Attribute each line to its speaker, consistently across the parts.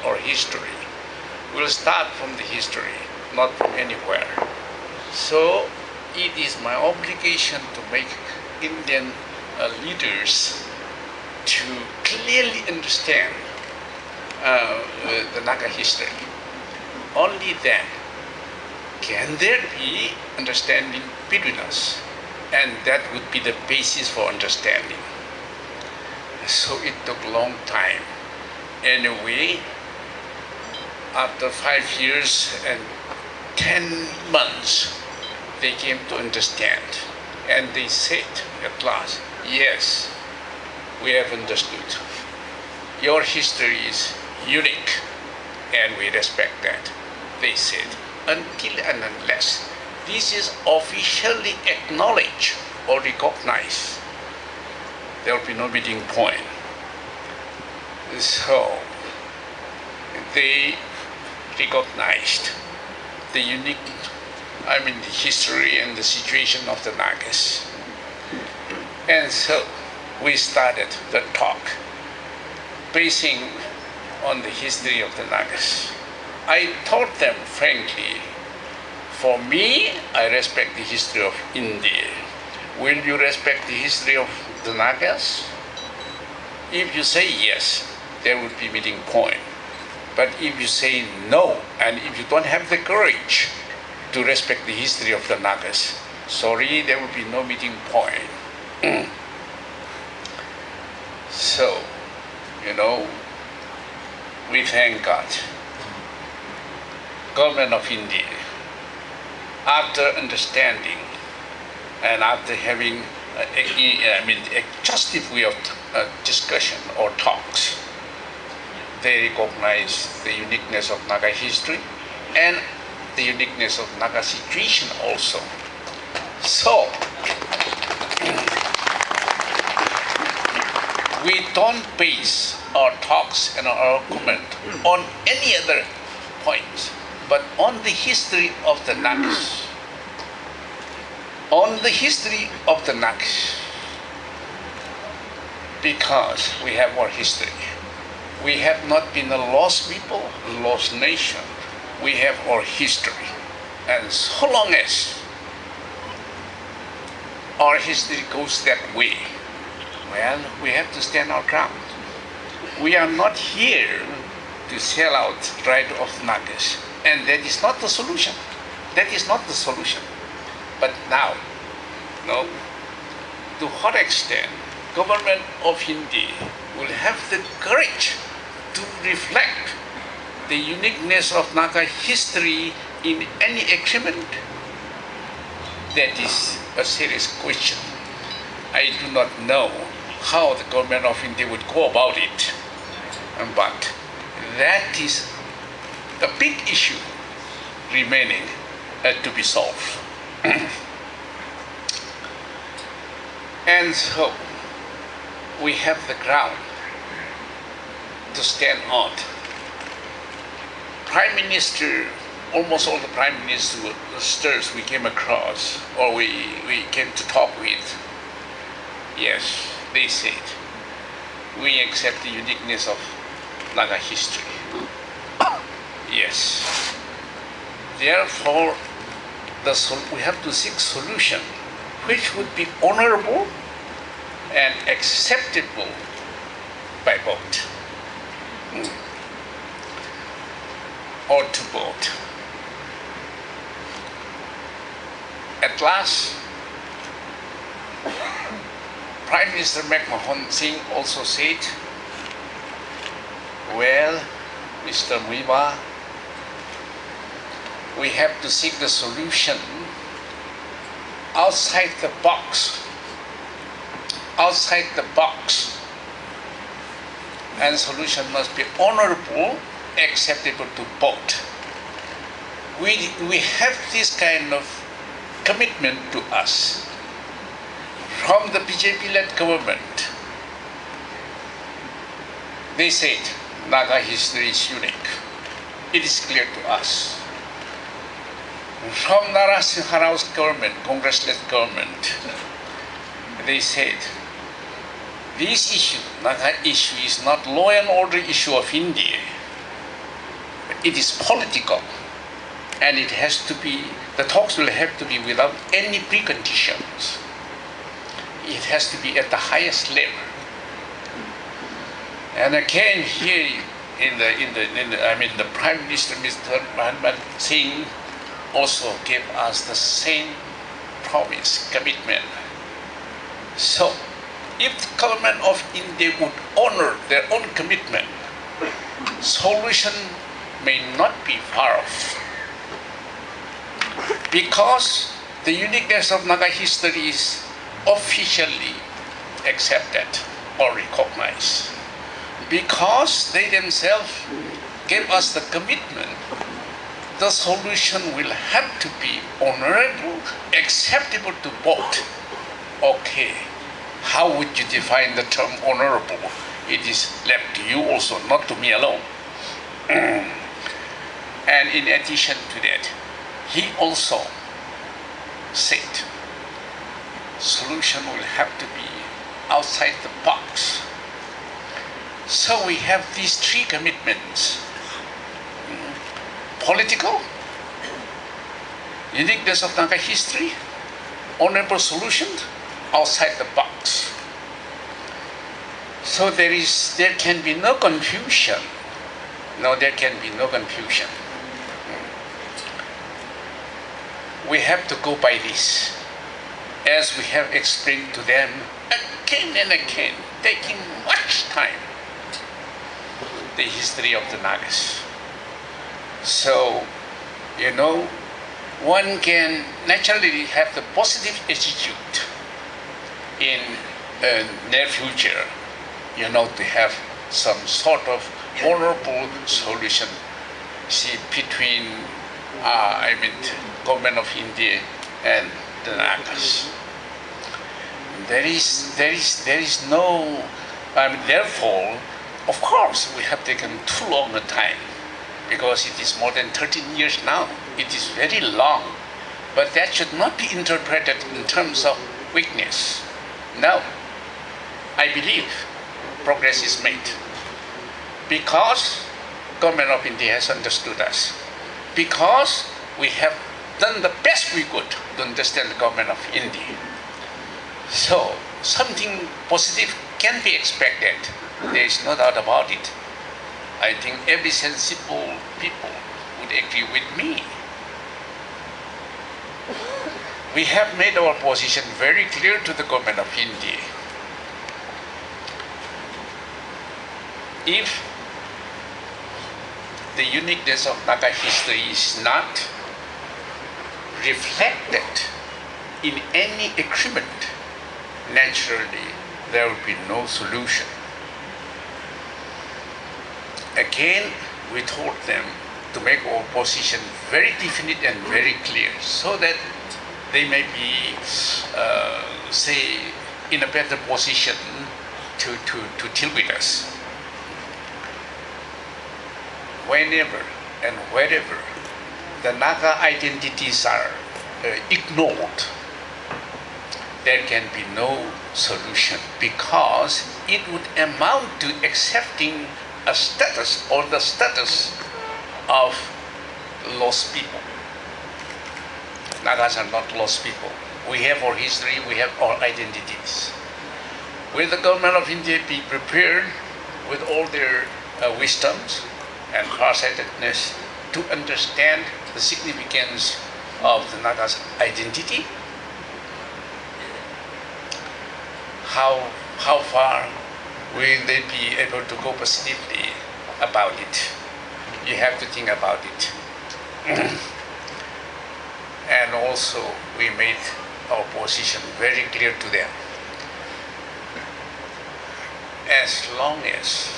Speaker 1: or history. We'll start from the history, not from anywhere. So it is my obligation to make Indian leaders to clearly understand the Naga history. Only then can there be understanding between us, and that would be the basis for understanding. So it took a long time. Anyway, after 5 years and 10 months, they came to understand, and they said at last, yes, we have understood. Your history is unique, and we respect that, they said. Until and unless this is officially acknowledged or recognized, there will be no meeting point. So they recognized the unique, the history and the situation of the Nagas. And so we started the talk basing on the history of the Nagas. I told them frankly, for me, I respect the history of India. Will you respect the history of the Nagas? If you say yes, there would be meeting point. But if you say no, and if you don't have the courage to respect the history of the Nagas, sorry, there will be no meeting point. So, we thank God. Government of India, after understanding and after having a exhaustive way of discussion or talks, they recognize the uniqueness of Naga history and the uniqueness of Naga situation also. So, we don't base our talks and our argument on any other points, but on the history of the Nagas. On the history of the Nagas. Because we have our history. We have not been a lost people, a lost nation. We have our history. And so long as our history goes that way, well, we have to stand our ground. We are not here to sell out the right of Nagas. And that is not the solution. That is not the solution. But now, to what extent government of India will have the courage to reflect the uniqueness of Naga history in any agreement? That is a serious question. I do not know how the government of India would go about it, but that is a big issue remaining to be solved. And so we have the ground to stand on. Prime Minister, almost all the Prime Ministers we came across or we came to talk with, yes, they said, we accept the uniqueness of Naga history. Yes. Therefore, we have to seek solution which would be honorable and acceptable by both, or to both. At last, Prime Minister Manmohan Singh also said, well, Mr. Muivah, we have to seek the solution outside the box. Outside the box. And solution must be honorable, acceptable to both. We have this kind of commitment to us from the BJP-led government. They said Naga history is unique. It is clear to us. From Narasimha Rao's government, Congress-led government, they said this issue, Naga issue, is not law and order issue of India. it is political, and it has to be, the talks will have to be without any preconditions. It has to be at the highest level. And again, here the Prime Minister, Mr. Manmohan Singh, also gave us the same promise, commitment. So, if the government of India would honor their own commitment, solution may not be far off. Because the uniqueness of Naga history is officially accepted or recognized. Because they themselves gave us the commitment, the solution will have to be honorable, acceptable to both. Okay, how would you define the term honorable? It is left to you also, not to me alone. And in addition to that, he also said, solution will have to be outside the box. So we have these three commitments: political, uniqueness of Naga history, honorable solution, outside the box. So there can be no confusion. No, there can be no confusion. We have to go by this, as we have explained to them again and again, taking much time, the history of the Nagas. So, one can naturally have the positive attitude in near future, to have some sort of honorable solution, between, government of India and the Nagas. There is no, therefore, of course, we have taken too long a time, because it is more than 13 years now. It is very long, but that should not be interpreted in terms of weakness. No, I believe progress is made, because government of India has understood us, because we have done the best we could to understand the government of India. So something positive can be expected. There is no doubt about it. I think every sensible people would agree with me. We have made our position very clear to the government of India. If the uniqueness of Naga history is not reflected in any agreement, naturally there will be no solution. Again, we told them to make our position very definite and very clear, so that they may be, in a better position to deal with us. Whenever and wherever the Naga identities are ignored, there can be no solution, because it would amount to accepting a status, or the status of lost people. Nagas are not lost people. We have our history, we have our identities. Will the government of India be prepared with all their wisdoms and farsightedness to understand the significance of the Naga's identity? How far will they be able to go positively about it? You have to think about it. And also, we made our position very clear to them. As long as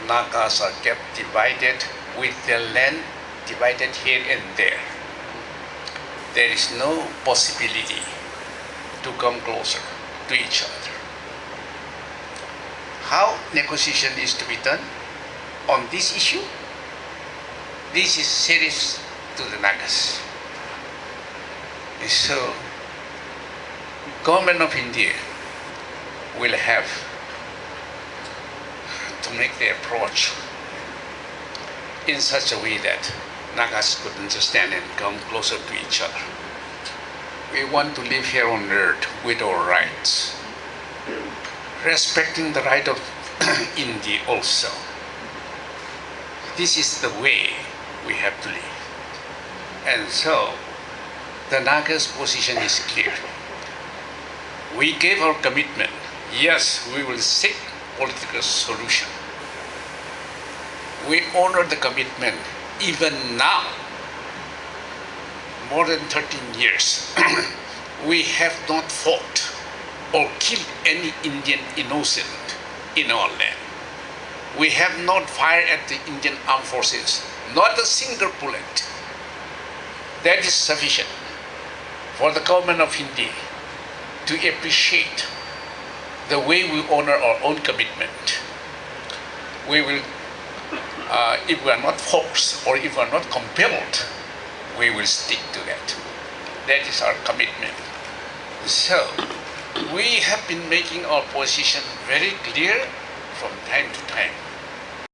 Speaker 1: Nagas are kept divided, with their land divided here and there is no possibility to come closer to each other. How negotiation is to be done on this issue? This is serious to the Nagas. So, government of India will have to make the approach in such a way that Nagas could understand and come closer to each other. We want to live here on earth with our rights, respecting the right of India also. This is the way we have to live. And so, the Nagas' position is clear. We gave our commitment. Yes, we will seek political solution. We honor the commitment even now. More than 13 years, we have not fought or killed any Indian innocent in our land. We have not fired at the Indian armed forces, not a single bullet. That is sufficient for the government of India to appreciate the way we honor our own commitment. We will, if we are not forced or if we are not compelled, we will stick to that. That is our commitment. So, we have been making our position very clear from time to time.